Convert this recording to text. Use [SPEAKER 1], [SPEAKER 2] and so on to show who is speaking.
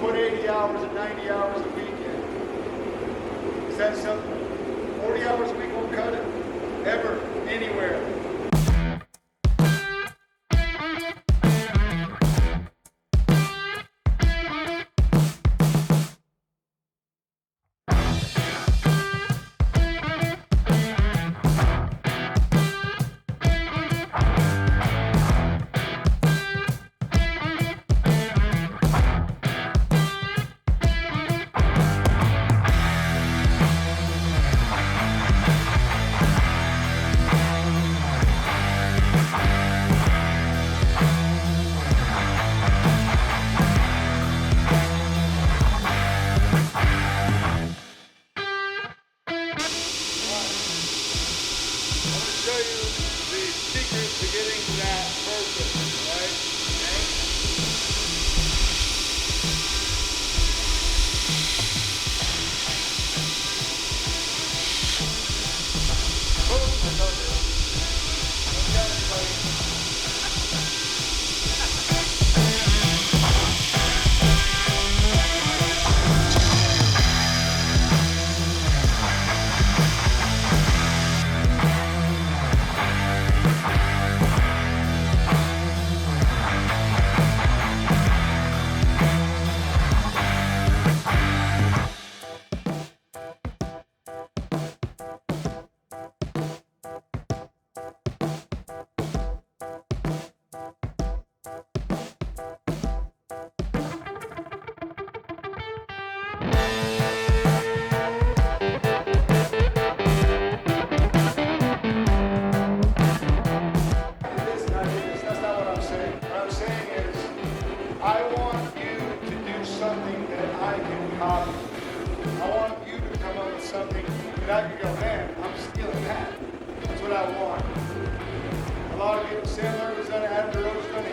[SPEAKER 1] put 80 hours and 90 hours a week in. Is that something? 40 hours a week won't cut it. Ever, anywhere. Show you the secret to getting to that purpose, right? Okay? Boom, I told you. Don't tell anybody. I want you to do something that I can copy. I want you to come up with something that I can go, man, I'm stealing that. That's what I want. A lot of people, Sandler was done it, Adam DeRosa's done it.